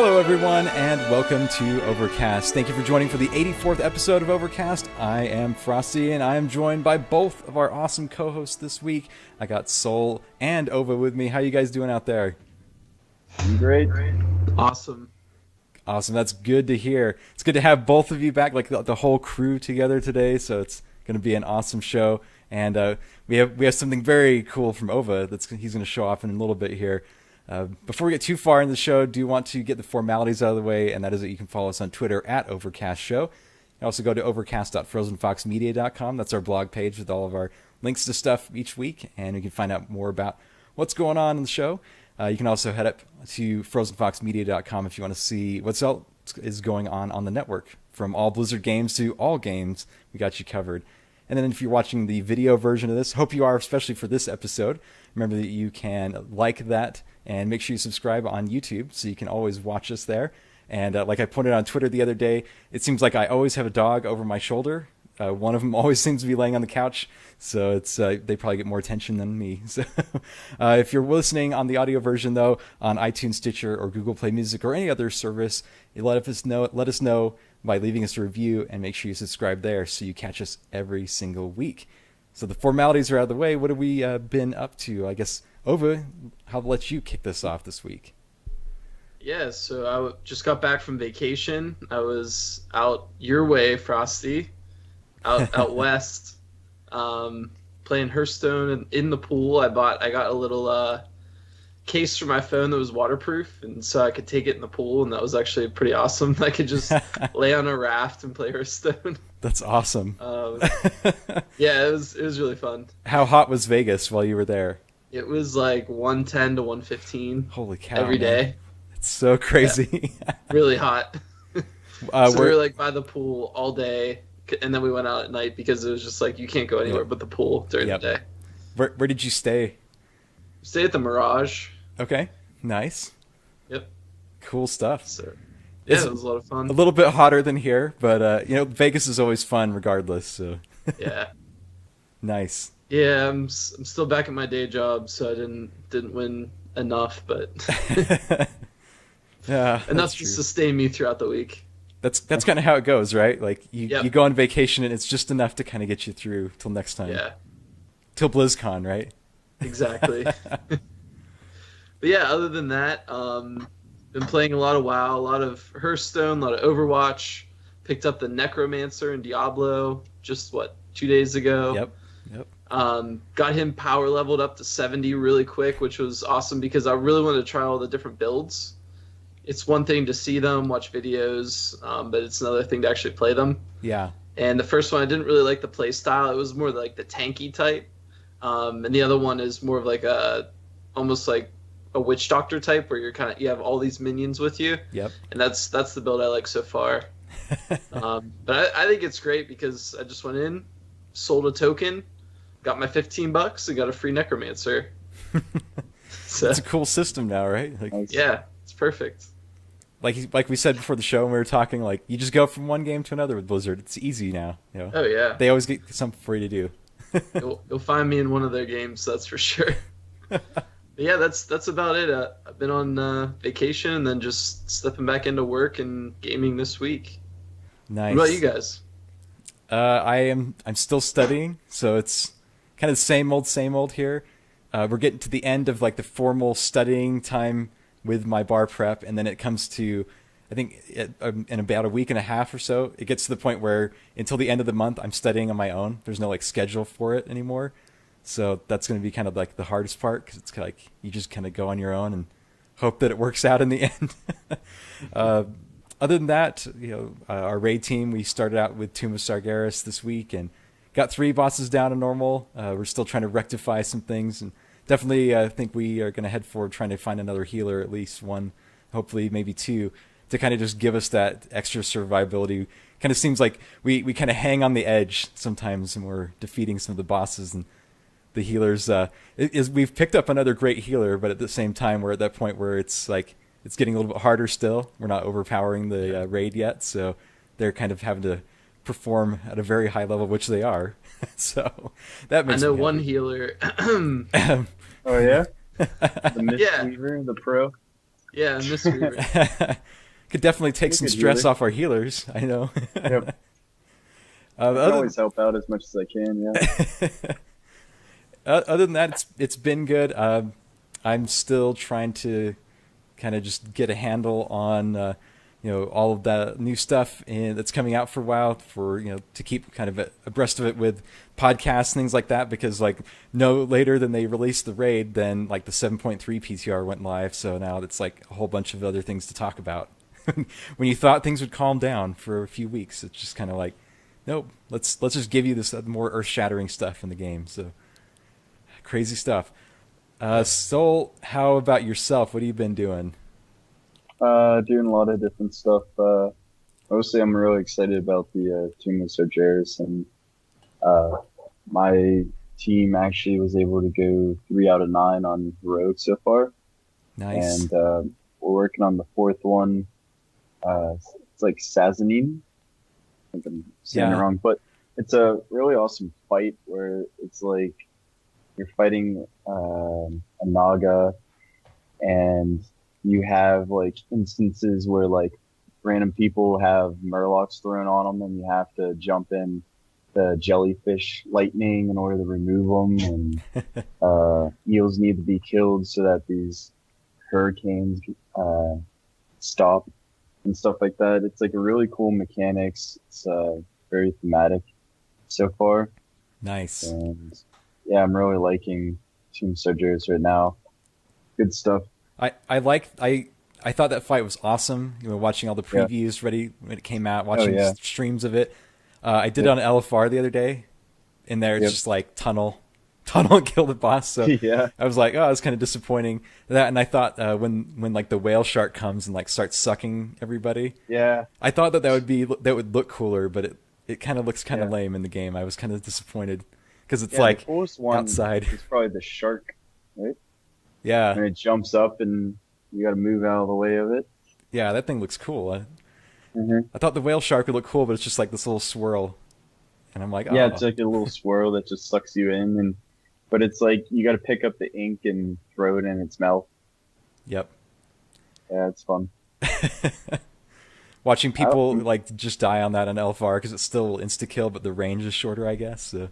Hello, everyone, and welcome to Overcast. Thank you for joining for the 84th episode of Overcast. I am Frostee, and I am joined by both of our awesome co-hosts this week. I got Soul and Ova with me. How you guys doing out there? Great. Awesome. Awesome. That's good to hear. It's good to have both of you back, like the whole crew together today. So it's going to be an awesome show. And we have something very cool from Ova he's going to show off in a little bit here. Before we get too far in the show, do want to get the formalities out of the way, and that is that you can follow us on Twitter at Overcast Show. You can also go to overcast.frozenfoxmedia.com. That's our blog page with all of our links to stuff each week, and you can find out more about what's going on in the show. You can also head up to frozenfoxmedia.com if you want to see what else is going on the network. From all Blizzard games to all games, we got you covered. And then if you're watching the video version of this, hope you are, especially for this episode, remember that you can like that and make sure you subscribe on YouTube so you can always watch us there. And like I pointed on Twitter the other day, it seems like I always have a dog over my shoulder. One of them always seems to be laying on the couch, so it's they probably get more attention than me. So if you're listening on the audio version, though, on iTunes, Stitcher, or Google Play Music, or any other service, let us know by leaving us a review, and make sure you subscribe there so you catch us every single week. So the formalities are out of the way. What have we been up to? I guess, Ova, I'll let you kick this off this week. Yeah, so I just got back from vacation. I was out your way, Frosty, out west, playing Hearthstone in the pool. I got a little case for my phone that was waterproof, and so I could take it in the pool, and that was actually pretty awesome. I could just lay on a raft and play Hearthstone. That's awesome. Yeah, it was really fun. How hot was Vegas while you were there? It was like 110 to 115. Holy cow! Every day. It's so crazy. Yeah, really hot. So we were like by the pool all day, and then we went out at night because it was just like you can't go anywhere but the pool during the day. Where did you stay? Stay at the Mirage. Okay, nice. Yep. Cool stuff. So, yeah, it was a lot of fun. A little bit hotter than here, but Vegas is always fun regardless. So. Yeah. Nice. Yeah, I'm still back at my day job, so I didn't win enough, but yeah, enough to sustain me throughout the week. That's kind of how it goes, right? Like you go on vacation and it's just enough to kind of get you through till next time. Yeah. Till BlizzCon, right? Exactly. But yeah, other than that, been playing a lot of WoW, a lot of Hearthstone, a lot of Overwatch. Picked up the Necromancer in Diablo just 2 days ago. Yep. Got him power leveled up to 70 really quick, which was awesome because I really wanted to try all the different builds. It's one thing to see them, watch videos, but it's another thing to actually play them. Yeah. And the first one, I didn't really like the play style. It was more like the tanky type. And the other one is more of like almost like a witch doctor type where you have all these minions with you. Yep. And that's the build I like so far. But I think it's great because I just went in, sold a token, got my $15 and got a free Necromancer. So, it's a cool system now, right? Yeah, it's perfect. Like we said before the show, when we were talking, like you just go from one game to another with Blizzard. It's easy now. Oh yeah. They always get something for you to do. You'll find me in one of their games, that's for sure. But yeah, that's about it. I've been on vacation and then just stepping back into work and gaming this week. Nice. What about you guys? I'm still studying, so it's kind of the same old here. We're getting to the end of like the formal studying time with my bar prep, and then it comes to, I think in about a week and a half or so, it gets to the point where until the end of the month I'm studying on my own. There's no like schedule for it anymore, so that's going to be kind of like the hardest part because it's like you just kind of go on your own and hope that it works out in the end. Other than that, our raid team, we started out with Tomb of Sargeras this week and got 3 bosses down to normal. We're still trying to rectify some things, and definitely I think we are going to head forward trying to find another healer, at least one, hopefully maybe 2, to kind of just give us that extra survivability. Kind of seems like we kind of hang on the edge sometimes when we're defeating some of the bosses, and the healers, we've picked up another great healer, but at the same time we're at that point where it's like, it's getting a little bit harder still. We're not overpowering the raid yet, so they're kind of having to perform at a very high level, which they are. So that makes I know me one happy. healer. Oh yeah, the Mistweaver, the pro. Yeah, Miss Reaver. Could definitely take You're some good stress healer. off our healers. I know. Yep. I can Other always help out as much as I can. Yeah. other than that, it's been good. I'm still trying to kind of just get a handle on all of the new stuff that's coming out for WoW, for to keep kind of abreast of it with podcasts and things like that, because like no later than they released the raid, then like the 7.3 PTR went live, so now it's like a whole bunch of other things to talk about. When you thought things would calm down for a few weeks, it's just kind of like, nope, let's just give you this more earth-shattering stuff in the game. So crazy stuff. Soul, how about yourself? What have you been doing? Doing a lot of different stuff. Mostly, I'm really excited about the Tomb of Sojourers, and uh, my team actually was able to go 3 out of 9 on Rogue so far, Nice. and we're working on the fourth one. It's like Sazanine. I think I'm saying it Yeah. wrong, but it's a really awesome fight where it's like you're fighting a Naga, and you have like instances where like random people have murlocs thrown on them, and you have to jump in the jellyfish lightning in order to remove them, and eels need to be killed so that these hurricanes stop and stuff like that. It's like a really cool mechanics. It's very thematic so far, Nice. and yeah, I'm really liking Tomb Sojourners right now. Good stuff. I thought that fight was awesome. Watching all the Yeah. previews ready when it came out, Oh watching yeah. streams of it. I did it Yep. on LFR the other day. In there, it's Yep. just like tunnel and kill the boss. So Yeah. I was like, oh, it's kind of disappointing. That, and I thought when like the whale shark comes and like starts sucking everybody, Yeah. I thought that would look cooler, but it kind of looks kind of Yeah. lame in the game. I was kind of disappointed because it's Yeah. The like coolest one outside. is probably the shark, right? Yeah, And it jumps up, and you got to move out of the way of it. yeah, that thing looks cool. Hmm. I thought the whale shark would look cool, but it's just like this little swirl, and I'm like, Yeah, it's oh, like a little swirl that just sucks you in, and but it's like you got to pick up the ink and throw it in its mouth. yep. Yeah, it's fun. Watching people I- like just die on that on LFR because it's still insta kill, but the range is shorter, I guess. So.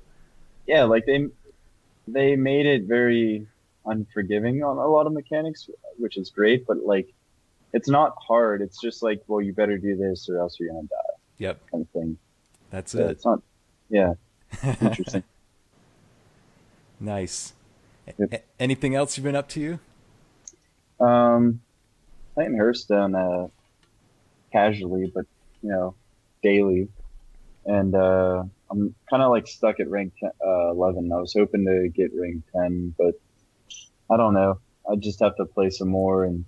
yeah, like they made it very unforgiving on a lot of mechanics, which is great, but like it's not hard. It's just like, well, you better do this or else you're gonna die, Yep, kind of thing. that's Yeah, it. it's not. Yeah, interesting. Nice. Yep. Anything else you've been up to? Um, Playing Hearthstone casually, but daily, and I'm kind of like stuck at rank 11. I was hoping to get rank 10, but I don't know. I just have to play some more, and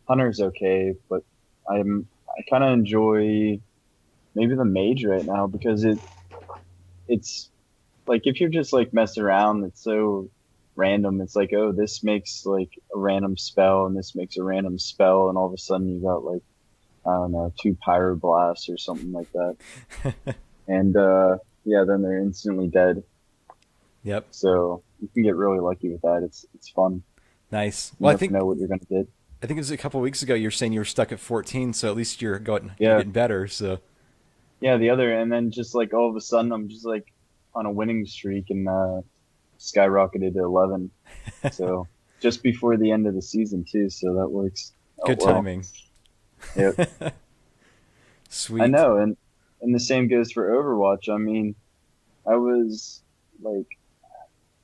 Hunter's okay, but I kind of enjoy maybe the mage right now because it's like if you're just like messing around, it's so random. It's like, oh, this makes like a random spell, and this makes a random spell, and all of a sudden you got like, I don't know, 2 pyroblasts or something like that, and yeah, then they're instantly dead. Yep, So you can get really lucky with that. It's fun. nice. You Well, never know what you're gonna get. I think it was a couple weeks ago you were saying you were stuck at 14, so at least you're Yeah. getting better. So Yeah, the other, and then just like all of a sudden, I'm just like on a winning streak and skyrocketed to 11. So just before the end of the season too, so that works out good well. timing. Yep. Sweet. I know, and the same goes for Overwatch. I mean, I was like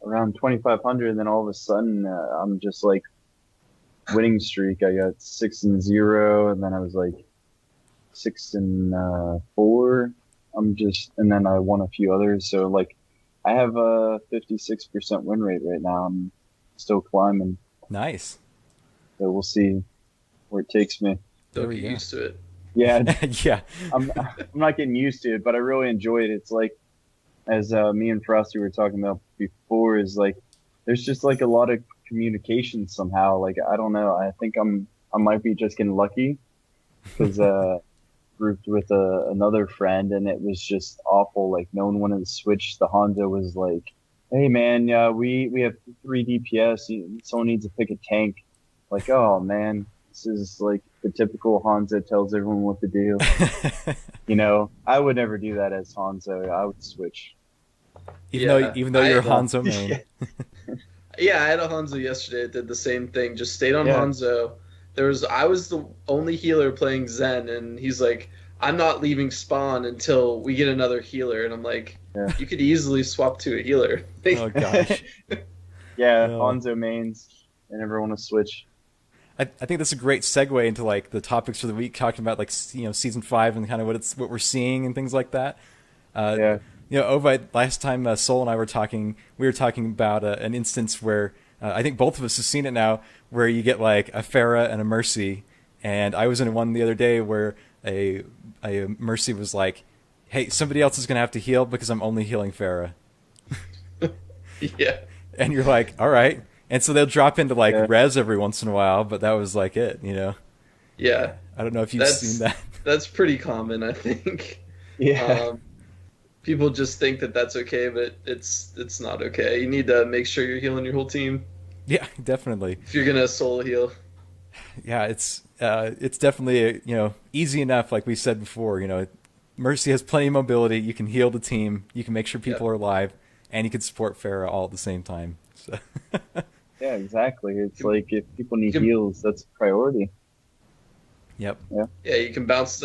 around 2,500, and then all of a sudden, I'm just like winning streak. I got 6-0, and then I was like 6-4. And then I won a few others. So like, I have a 56% win rate right now. I'm still climbing, Nice. so we'll see where it takes me. There Don't we get go. used to it. Yeah, Yeah. I'm not getting used to it, but I really enjoy it. It's like, as me and Frosty were talking about before, is like there's just like a lot of communication somehow. Like I don't know. I think I might be just getting lucky because grouped with another friend, and it was just awful. Like no one wanted to switch. The Honda was like, "Hey man, we have 3 DPS. Someone needs to pick a tank." like, oh man, this is like the typical Hanzo tells everyone what to do. I would never do that as Hanzo. I would switch. Yeah, Even though you're a I Hanzo main. yeah, I had a Hanzo yesterday that did the same thing. Just stayed on Yeah. Hanzo. I was the only healer playing Zen, and he's like, I'm not leaving spawn until we get another healer, and I'm like, Yeah. you could easily swap to a healer. Oh gosh. Yeah, No. Hanzo mains. I never want to switch. I think that's a great segue into like the topics for the week, talking about like season 5 and kind of what we're seeing and things like that. Yeah. Ova, last time Soul and I were talking about an instance where I think both of us have seen it now, where you get like a Pharah and a Mercy, and I was in one the other day where a Mercy was like, "Hey, somebody else is gonna have to heal because I'm only healing Pharah," Yeah. and you're like, "All right," and so they'll drop into like Yeah. res every once in a while, but that was like it, Yeah. I don't know if you've seen that. That's pretty common, I think. Yeah. People just think that that's okay, but it's not okay. You need to make sure you're healing your whole team Yeah, definitely. if you're gonna solo heal. Yeah, it's definitely easy enough, like we said before. Mercy has plenty of mobility. You can heal the team. You can make sure people are alive, and you can support Pharah all at the same time. So. Yeah, exactly. It's like if people need heals, that's a priority. Yep. Yeah, you can bounce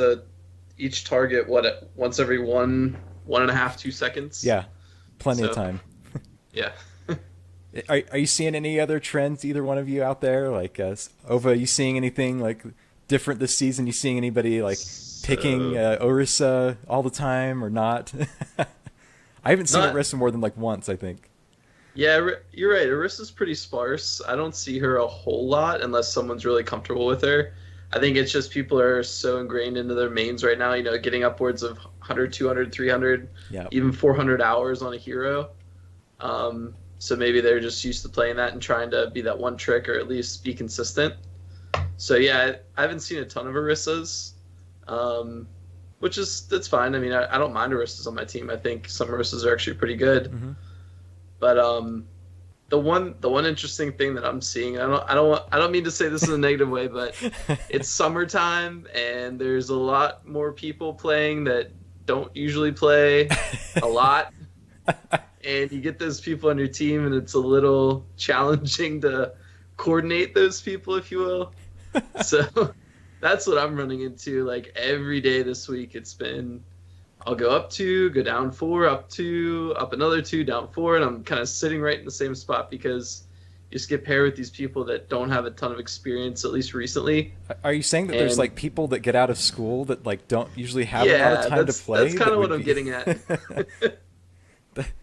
each target once every 1.5, 2 seconds. Yeah, plenty of So- time. Yeah. Are you seeing any other trends, either one of you out there? Like, Ova, are you seeing anything like different this season? You seeing anybody like picking Orisa all the time or not? I haven't seen Not- Orisa more than like once, I think. Yeah, you're right. Arissa's pretty sparse. I don't see her a whole lot unless someone's really comfortable with her. I think it's just people are so ingrained into their mains right now, getting upwards of 100, 200, 300, Yeah. even 400 hours on a hero. So maybe they're just used to playing that and trying to be that one trick or at least be consistent. So yeah, I haven't seen a ton of Orissas, that's fine. I mean, I don't mind Orissas on my team. I think some Orissas are actually pretty good. Mhm. But the one interesting thing that I'm seeing, I don't mean to say this in a negative way, but it's summertime and there's a lot more people playing that don't usually play a lot. And you get those people on your team, and it's a little challenging to coordinate those people, if you will. So that's what I'm running into. Like every day this week, it's been I'll go up 2, go down 4, up 2, up another 2, down 4, and I'm kind of sitting right in the same spot because you just get paired with these people that don't have a ton of experience, at least recently. Are you saying that there's like people that get out of school that like don't usually have a lot of time to play? That's kind of what I'm getting at.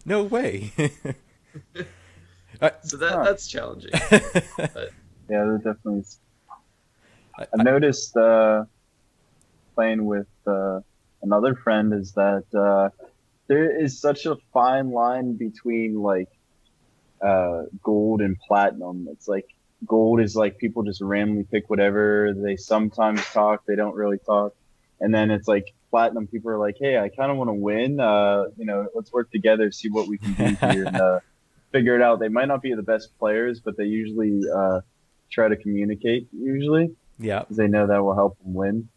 No way. So that's challenging. But, Yeah, there definitely is. I've noticed playing with another friend is that there is such a fine line between like gold and platinum. It's like gold is like people just randomly pick whatever. They sometimes talk, they don't really talk. And then it's like platinum, people are like, hey, I kind of want to win. Let's work together, see what we can do here, and figure it out. They might not be the best players, but they usually try to communicate, usually. Yeah. Because they know that will help them win.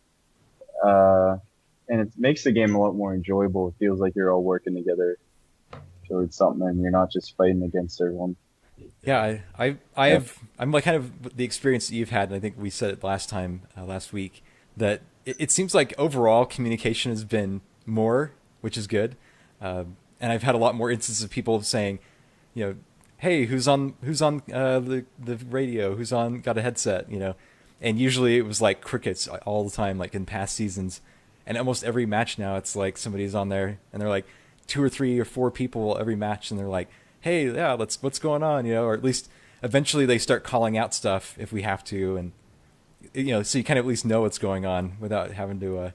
And it makes the game a lot more enjoyable. It feels like you're all working together towards something and you're not just fighting against everyone. Yeah, I'm like kind of the experience that you've had, and I think we said it last week, that it seems like overall communication has been more, which is good. And I've had a lot more instances of people saying, hey, who's on the radio? Who's got a headset? And usually it was like crickets all the time, like in past seasons. And almost every match now, it's like somebody's on there, and they're like 2 or 3 or 4 people every match, and they're like, hey, yeah, what's going on? Or at least eventually they start calling out stuff if we have to, and so you kind of at least know what's going on without having to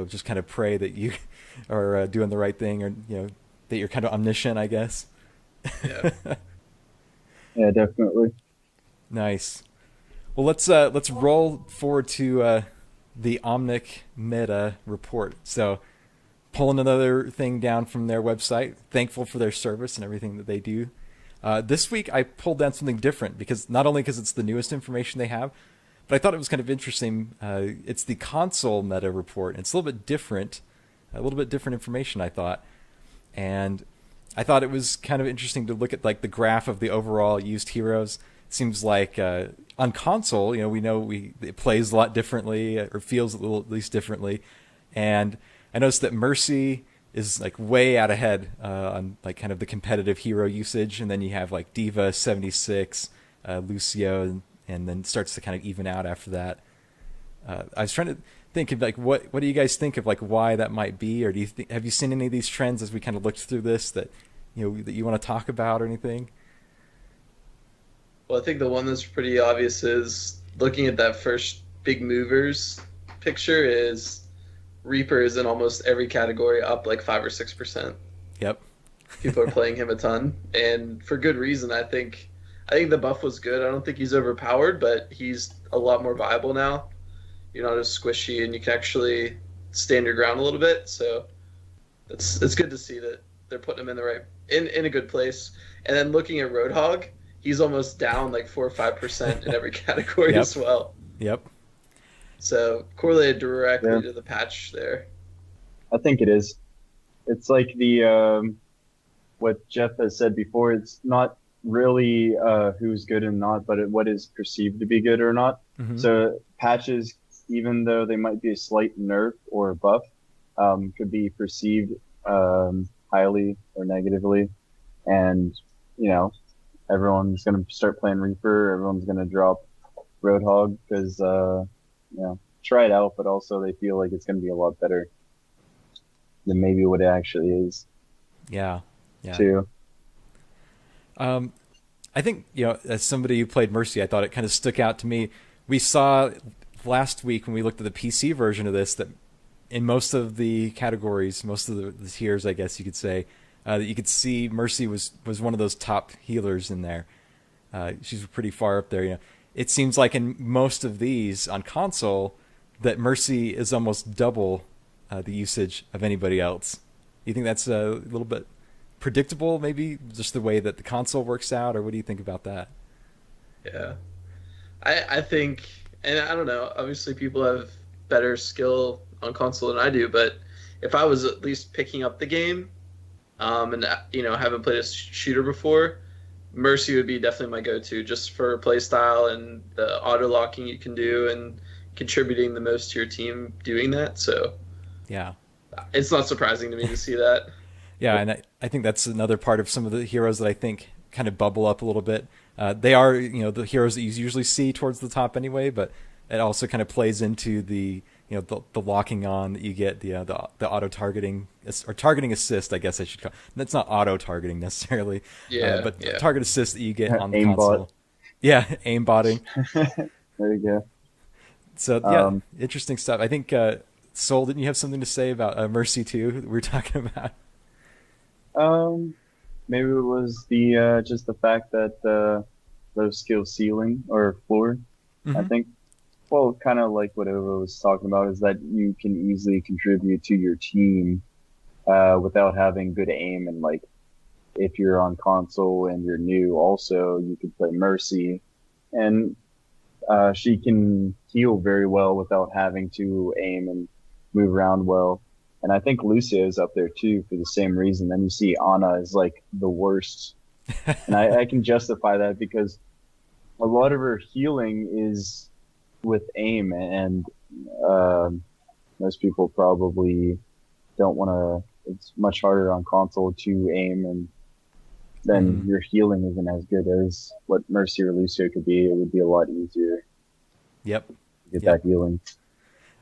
just kind of pray that you are doing the right thing, or that you're kind of omniscient, I guess. yeah. Yeah, definitely. Nice. Well, let's roll forward to the Omnic Meta report. So, pulling another thing down from their website. Thankful for their service and everything that they do. This week I pulled down something different not only because it's the newest information they have, but I thought it was kind of interesting. It's the console meta report. It's a little bit different information, I thought. And I thought it was kind of interesting to look at like the graph of the overall used heroes. It seems like on console, we know it plays a lot differently, or feels at least differently. And I noticed that Mercy is like way out ahead on like kind of the competitive hero usage, and then you have like Diva 76, Lucio, and then starts to kind of even out after that. I was trying to think of like what do you guys think of like why that might be, or have you seen any of these trends as we kind of looked through this that that you want to talk about or anything? Well, I think the one that's pretty obvious is looking at that first big movers picture is Reaper is in almost every category up like 5 or 6%. Yep. People are playing him a ton, and for good reason. I think the buff was good. I don't think he's overpowered, but he's a lot more viable now. You're not as squishy, and you can actually stand your ground a little bit. So it's good to see that they're putting him in the right in a good place. And then looking at Roadhog, he's almost down like 4 or 5% in every category as well. Yep. So correlated directly to the patch there. I think it is. It's like the what Jeff has said before. It's not really who's good and not, but what is perceived to be good or not. Mm-hmm. So patches, even though they might be a slight nerf or buff, could be perceived highly or negatively. And, everyone's going to start playing Reaper. Everyone's going to drop Roadhog because, try it out, but also they feel like it's going to be a lot better than maybe what it actually is. Yeah. Too. I think, as somebody who played Mercy, I thought it kind of stuck out to me. We saw last week when we looked at the PC version of this that in most of the categories, most of the tiers, I guess you could say, that you could see Mercy was one of those top healers in there. She's pretty far up there. It seems like in most of these on console that Mercy is almost double the usage of anybody else. You think that's a little bit predictable, maybe just the way that the console works out, or what do you think about that? Yeah, I think, and I don't know, obviously people have better skill on console than I do, but if I was at least picking up the game, and haven't played a shooter before, Mercy would be definitely my go-to, just for playstyle and the auto locking you can do and contributing the most to your team doing that. So yeah, it's not surprising to me to see that. Yeah, and I think that's another part of some of the heroes that I think kind of bubble up a little bit. They are, the heroes that you usually see towards the top anyway, but it also kind of plays into the, the locking on that you get, the auto targeting or targeting assist, I guess I should call it. That's not auto targeting necessarily, but target assist that you get on the console. Yeah, aimbotting. There you go. So interesting stuff. I think Soul, didn't you have something to say about Mercy 2 that we were talking about? Maybe it was the just the fact that low skill ceiling or floor. Mm-hmm. I think, well, kind of like what Ova was talking about, is that you can easily contribute to your team without having good aim. And like, if you're on console and you're new, also you can play Mercy, and she can heal very well without having to aim and move around well. And I think Lucio is up there too for the same reason. Then you see Ana is like the worst. And I can justify that because a lot of her healing is with aim, and most people probably don't want to. It's much harder on console to aim, and then your healing isn't as good as what Mercy or Lucio could be. It would be a lot easier. Yep. To get that healing.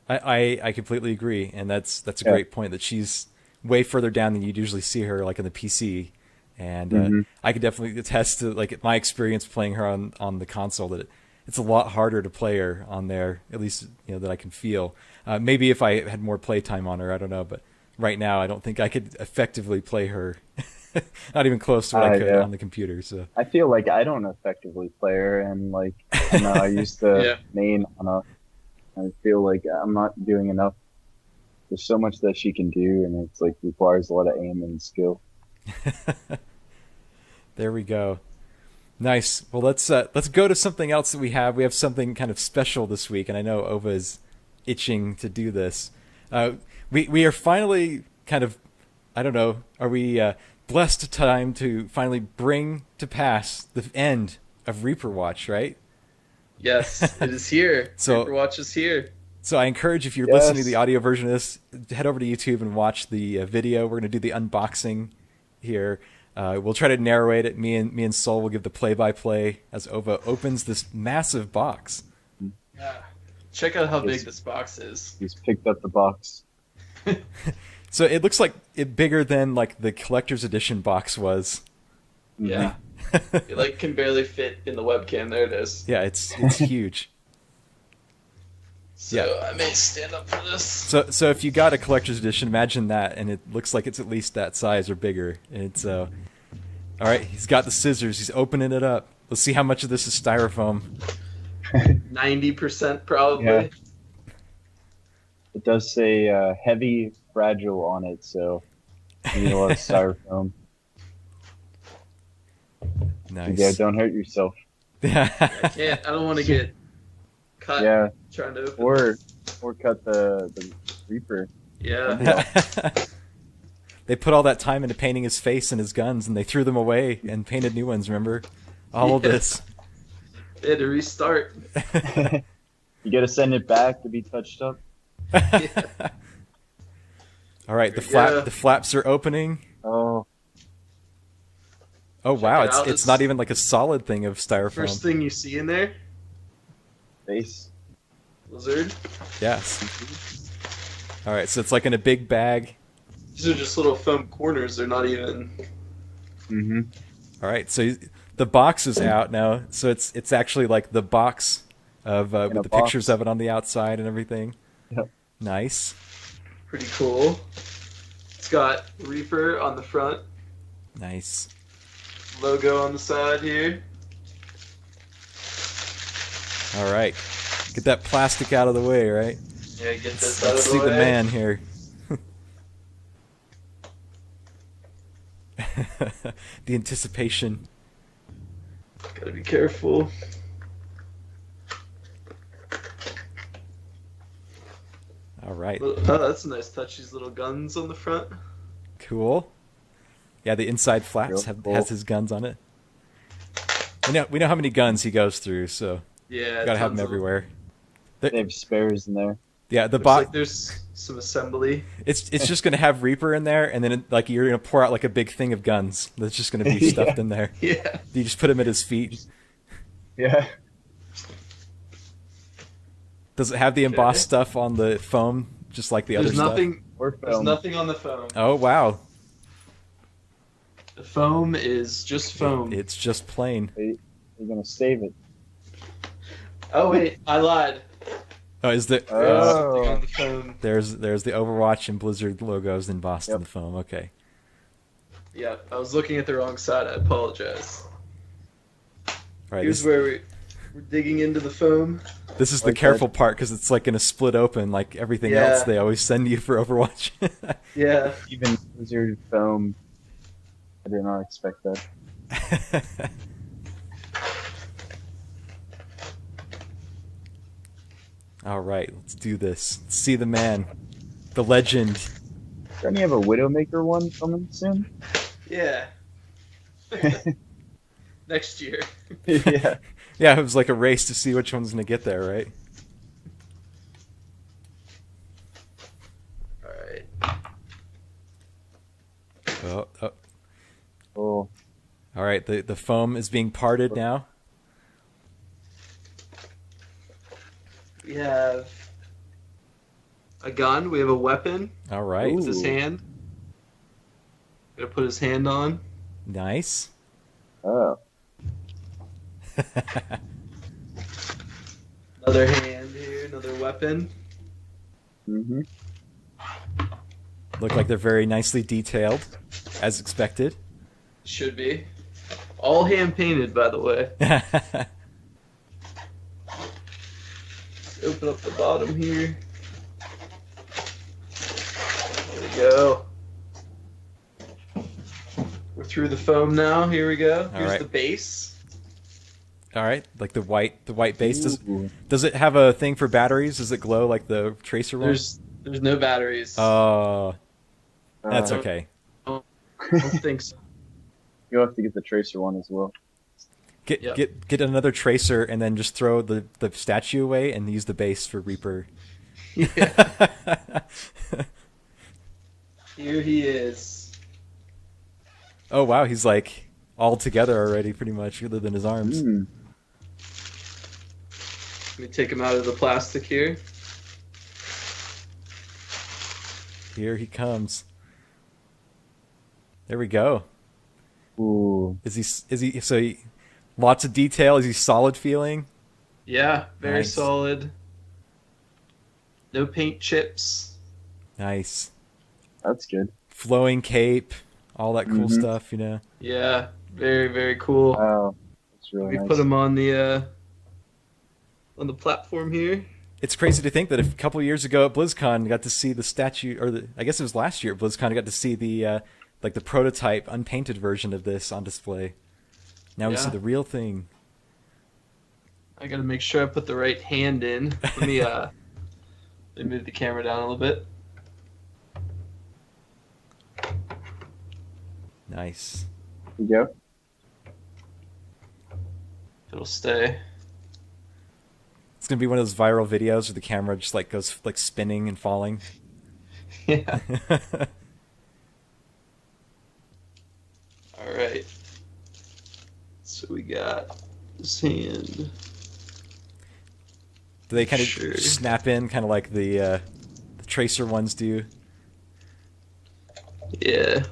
I completely agree, and that's a great point, that she's way further down than you'd usually see her like on the PC, and I could definitely attest to like my experience playing her on the console that it's a lot harder to play her on there, at least that I can feel. Maybe if I had more playtime on her, I don't know, but right now I don't think I could effectively play her, not even close to what I could on the computer. So I feel like I don't effectively play her, and like I used to main on a. I feel like I'm not doing enough. There's so much that she can do, and it's like requires a lot of aim and skill. There we go. Nice. Well, let's go to something else that we have. We have something kind of special this week, and I know Ova is itching to do this. We are finally kind of, I don't know, are we blessed time to finally bring to pass the end of Reaperwatch, right? Yes, it is here. So- Reaperwatch is here. So I encourage, if you're Yes. listening to the audio version of this, head over to YouTube and watch the video. We're going to do the unboxing here. We'll try to narrate it. Me and Soul will give the play-by-play as Ova opens this massive box. Yeah. Check out how big Yes. this box is. He's picked up the box. So it looks like it bigger than like the collector's edition box was. Yeah. It like can barely fit in the webcam. There it is. Yeah, it's huge. So Yeah. I may stand up for this. So if you got a collector's edition, imagine that, and it looks like it's at least that size or bigger. And it's all right. He's got the scissors. He's opening it up. Let's see how much of this is styrofoam. 90% probably. Yeah. It does say heavy, fragile on it, so you need a lot of styrofoam. Nice. Yeah, don't hurt yourself. I can't. I don't want to get cut Yeah, trying to open. or cut the Reaper. Yeah. They put all that time into painting his face and his guns, and they threw them away and painted new ones. Remember, all of this. They had to restart. You gotta send it back to be touched up. Yeah. All right, the Yeah. flaps are opening. Oh, Oh wow, it out. it's not even like a solid thing of styrofoam. First thing you see in there, face. lizard. Yes. All right, so it's like in a big bag. These are just little foam corners. They're not even. Mm-hmm. All right, so the box is out now. So it's actually like the box of In with a the box. pictures of it on the outside and everything. Yep. Nice. Pretty cool. It's got Reaper on the front, Nice. logo on the side here. All right, get that plastic out of the way, right? Yeah, get this out Let's of see the the way. man here. The anticipation. Gotta be careful. All right, Oh, that's a nice touch. These little guns on the front. cool. Yeah, the inside flaps Real cool. has his guns on it. We know how many guns he goes through, so Yeah, gotta have them tons of- everywhere. They have spares in there. Yeah, the Looks box. like there's some assembly. It's just gonna have Reaper in there, and then like you're gonna pour out like a big thing of guns that's just gonna be stuffed Yeah. in there. Yeah. You just put him at his feet. Yeah. Does it have the embossed stuff on the foam, just like the other There's stuff? nothing. Or There's film. nothing on the foam. Oh wow, The foam is just foam. it's just plain. You're gonna save it. Oh wait, I lied. Oh, is there? There's something Oh. on the foam. There's the Overwatch and Blizzard logos embossed in Yep. the foam. Okay. Yeah, I was looking at the wrong side. I apologize. All right. Here's This, where we're digging into the foam. this is the like careful part because it's like gonna split open like everything else Yeah. they always send you for Overwatch. Yeah. Even Blizzard foam. I did not expect that. All right, let's do this. Let's see the man, the legend. Don't you have a Widowmaker one coming soon? Yeah. Next year. Yeah. Yeah, it was like a race to see which one's gonna get there, right? All right. Oh, oh. Oh. All right, the foam is being parted now. We have a gun. We have a weapon. All right, It's his Ooh. hand. Gotta put his hand on. nice. Oh. Another hand here. Another weapon. Mm-hmm. Look like they're very nicely detailed, as expected. Should be. All hand painted, by the way. Open up the bottom here. There we go. We're through the foam now. Here we go. Here's right. the base. All right, like the white base. Ooh. Does it have a thing for batteries? Does it glow like the Tracer one? There's no batteries. Oh, that's Uh, okay. I don't think so. You'll have to get the Tracer one as well. Get Yep. get another Tracer and then just throw the statue away and use the base for Reaper. Yeah. Here he is. Oh wow, he's like all together already, pretty much, other than his arms. Mm. Let me take him out of the plastic here. Here he comes. There we go. Ooh. Is he so he, lots of detail? Is he solid feeling? Yeah, very Nice. solid. No paint chips. Nice. That's good. Flowing cape, all that cool Mhm. stuff, you know. Yeah, very, very cool. Wow. That's really We nice. put him on the platform here. It's crazy to think that a couple years ago at BlizzCon, got to see the statue, or I guess it was last year at BlizzCon, I got to see the like the prototype unpainted version of this on display. Now we see Yeah. the real thing. I gotta make sure I put the right hand in. Let me move the camera down a little bit. Nice. Here you go. It'll stay. It's gonna be one of those viral videos where the camera just like goes like spinning and falling. Yeah. All right. So we got this hand. Do they kind of Sure. snap in, kind of like the Tracer ones do? Yeah.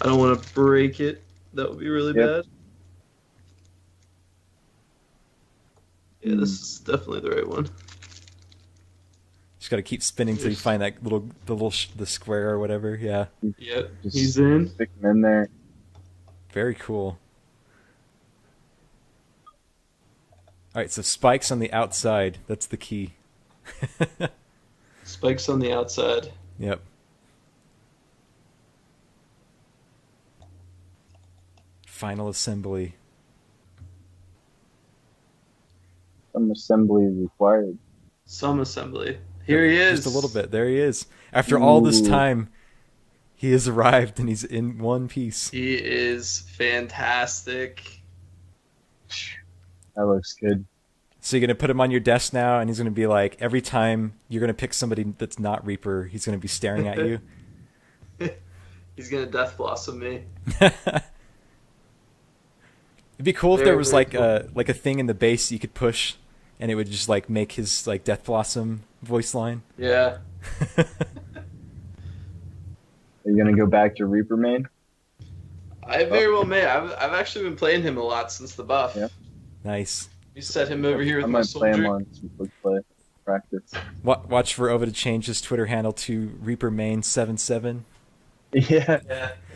I don't want to break it. That would be really Yep. bad. Yeah, this is definitely the right one. Just got to keep spinning till you find that the square or whatever. Yeah, Yep, Just he's in. Stick them in there. very cool. All right, so spikes on the outside. That's the key. Spikes on the outside. Yep. Final assembly. Some assembly required. Some assembly. Here he is. Just a little bit. There he is. After all this Ooh. time, he has arrived and he's in one piece. He is fantastic. That looks good. So you're going to put him on your desk now, and he's going to be like, every time you're going to pick somebody that's not Reaper, he's going to be staring at you. He's gonna death blossom me. It'd be cool if Very, there was very like a thing in the base you could push, and it would just like make his like Death Blossom voice line. Yeah. Are you gonna go back to Reaper main? I very well may. I've actually been playing him a lot since the buff. Yeah. Nice. You set him over here I with my might play him soldier. on some quick play practice. Watch for Ova to change his Twitter handle to Reaper Main 77. Yeah.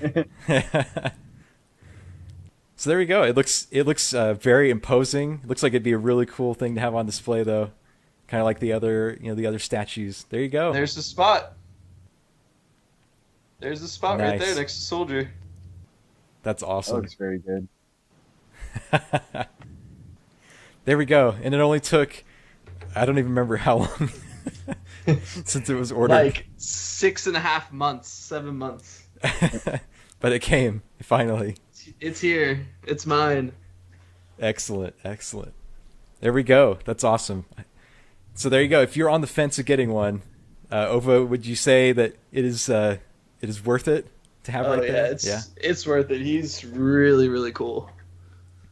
Yeah. So there we go. It looks very imposing. It looks like it'd be a really cool thing to have on display, though. Kind of like the other statues. There you go. There's the spot. There's the spot right Nice. there next to soldier. That's That awesome. looks very good. There we go. And it only took, I don't even remember how long since it was ordered. Like 6.5 months, 7 months. But it came finally. It's here. It's mine. Excellent. There we go. That's awesome. So there you go. If you're on the fence of getting one, Ova, would you say that it is worth it to have Oh right yeah, there? it's worth it. He's really, really cool.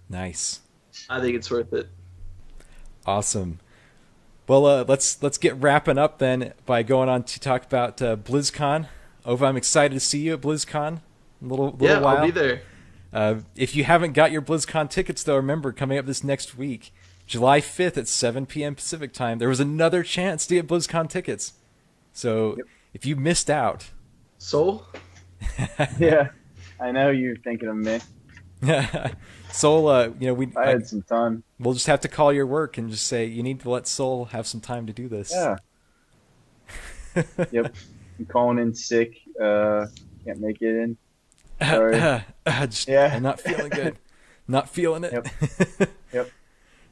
Nice. I think it's worth it. Awesome. Well, let's get wrapping up then by going on to talk about BlizzCon. Ova, I'm excited to see you at BlizzCon. A little Yeah, while. I'll be there. If you haven't got your BlizzCon tickets, though, remember, coming up this next week, July 5th at 7 p.m. Pacific time, there was another chance to get BlizzCon tickets. So if you missed out... Soul? Yeah. I know you're thinking of me. Soul, I had some time. we'll just have to call your work and just say, you need to let Soul have some time to do this. Yeah. Yep. I'm calling in sick. Can't make it in. Sorry. I'm not feeling good. Not feeling it. Yep.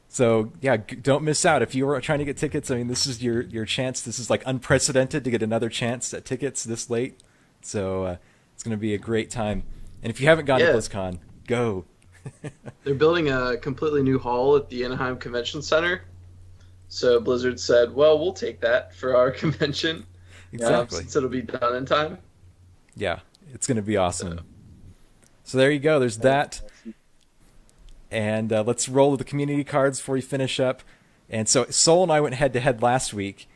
So yeah, don't miss out if you were trying to get tickets. I mean, this is your chance. This is like unprecedented to get another chance at tickets this late. So it's going to be a great time. And if you haven't gone to BlizzCon, go. They're building a completely new hall at the Anaheim Convention Center. So Blizzard said, well, we'll take that for our convention. Exactly. Since it'll be done in time. Yeah, it's going to be awesome. So there you go. There's that. And let's roll with the community cards before we finish up. And so Soul and I went head-to-head last week.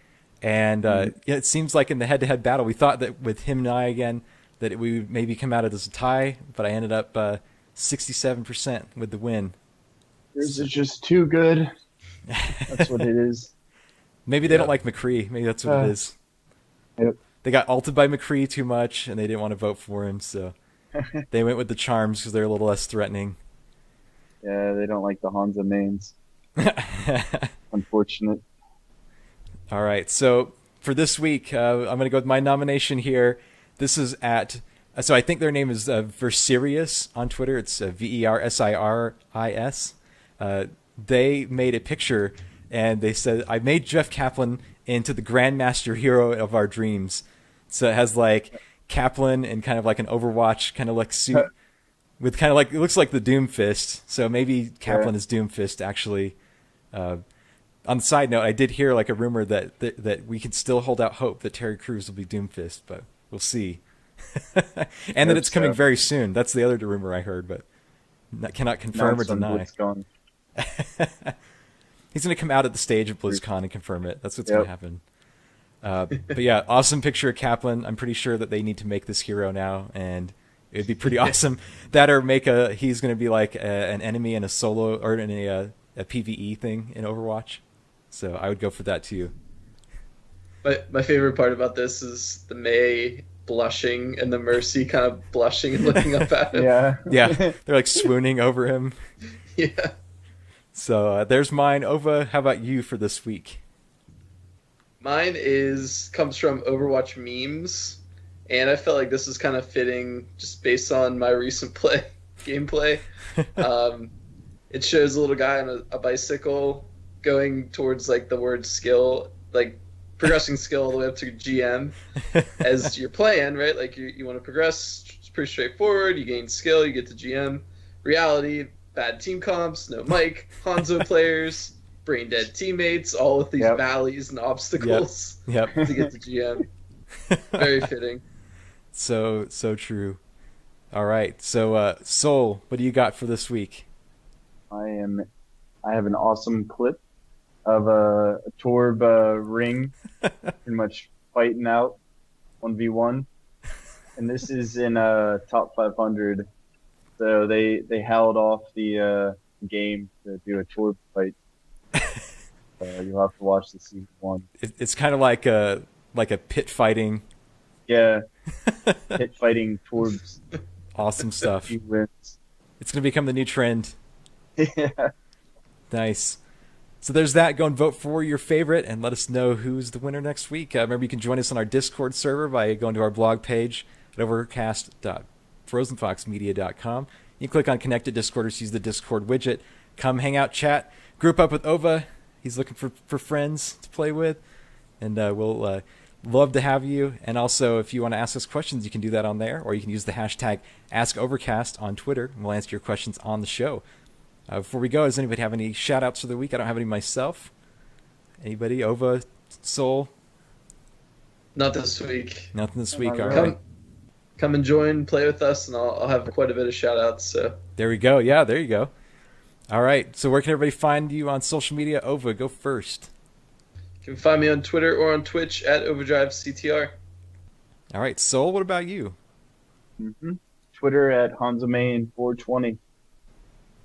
And it seems like in the head-to-head battle, we thought that with him and I again, that we would maybe come out as a tie. But I ended up 67% with the win. Yours is just too good. That's what it is. Maybe they don't like McCree. Maybe that's what it is. Yep. They got ulted by McCree too much, and they didn't want to vote for him, so they went with the charms because they're a little less threatening. Yeah, they don't like the Hanzo mains. Unfortunate. All right, so for this week, I'm going to go with my nomination here. This is at, so I think their name is Versirius on Twitter. It'sVersiris. They made a picture, and they said, I made Jeff Kaplan into the Grandmaster hero of our dreams. So it has like Kaplan and kind of like an Overwatch kind of like suit with kind of like, it looks like the Doomfist. So maybe Kaplan is Doomfist actually. On the side note, I did hear like a rumor that we can still hold out hope that Terry Crews will be Doomfist, but we'll see. And that it's coming very soon. That's the other rumor I heard, but cannot confirm or deny. He's going to come out at the stage of BlizzCon and confirm it. That's what's going to happen. But yeah, awesome picture of Kaplan. I'm pretty sure that they need to make this hero now, and it would be pretty awesome. That or he's going to be like an enemy in a solo or in a PvE thing in Overwatch. So I would go for that too. My favorite part about this is the Mei blushing and the Mercy kind of blushing and looking up at him. Yeah, they're like swooning over him. Yeah. So there's mine. Ova, how about you for this week? Mine comes from Overwatch memes, and I felt like this is kind of fitting just based on my recent gameplay. It shows a little guy on a bicycle going towards like the word skill, like progressing skill all the way up to GM as you're playing, right? Like you want to progress, it's pretty straightforward. You gain skill, you get to GM. Reality, bad team comps, no mic, Hanzo players, brain dead teammates, all with these valleys and obstacles to get to GM. Very fitting. So true. All right, so Soul, what do you got for this week? I have an awesome clip of a Torb ring, pretty much fighting out 1v1, and this is in top 500. So they held off the game to do a Torb fight. You'll have to watch the season one. It's kind of like a pit fighting. Yeah, pit fighting Torbs. Awesome stuff. He wins. It's going to become the new trend. Yeah. Nice. So there's that. Go and vote for your favorite and let us know who's the winner next week. Remember, you can join us on our Discord server by going to our blog page at overcast.frozenfoxmedia.com. You can click on Connected Discord or use the Discord widget. Come hang out, chat, group up with Ova. He's looking for friends to play with. And we'll love to have you. And also, if you want to ask us questions, you can do that on there. Or you can use the hashtag AskOvercast on Twitter. And we'll answer your questions on the show. Before we go, does anybody have any shout-outs for the week? I don't have any myself. Anybody? Ova? Soul? Not this week. Nothing this week, all right. Come and join, play with us, and I'll have quite a bit of shout-outs. So. There we go. Yeah, there you go. All right. So where can everybody find you on social media? Ova, go first. You can find me on Twitter or on Twitch at Ovadrive CTR. All right. Soul, what about you? Twitter at HanzoMain420.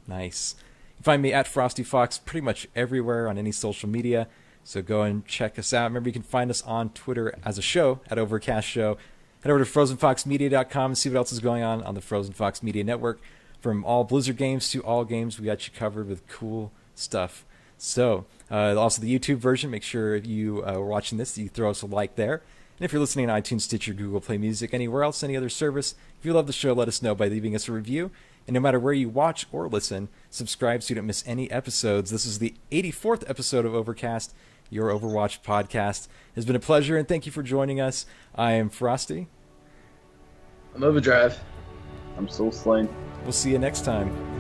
Nice. You can find me at Frosty Fox pretty much everywhere on any social media. So go and check us out. Remember, you can find us on Twitter as a show at Overcast Show. Head over to FrozenFoxMedia.com and see what else is going on the Frozen Fox Media Network. From all Blizzard games to all games, we got you covered with cool stuff. So, also the YouTube version, make sure if you are watching this, you throw us a like there. And if you're listening on iTunes, Stitcher, Google Play Music, anywhere else, any other service, if you love the show, let us know by leaving us a review. And no matter where you watch or listen, subscribe so you don't miss any episodes. This is the 84th episode of Overcast, your Overwatch podcast. It has been a pleasure, and thank you for joining us. I am Frostee. I'm Ovadrive. I'm Soulslain. We'll see you next time.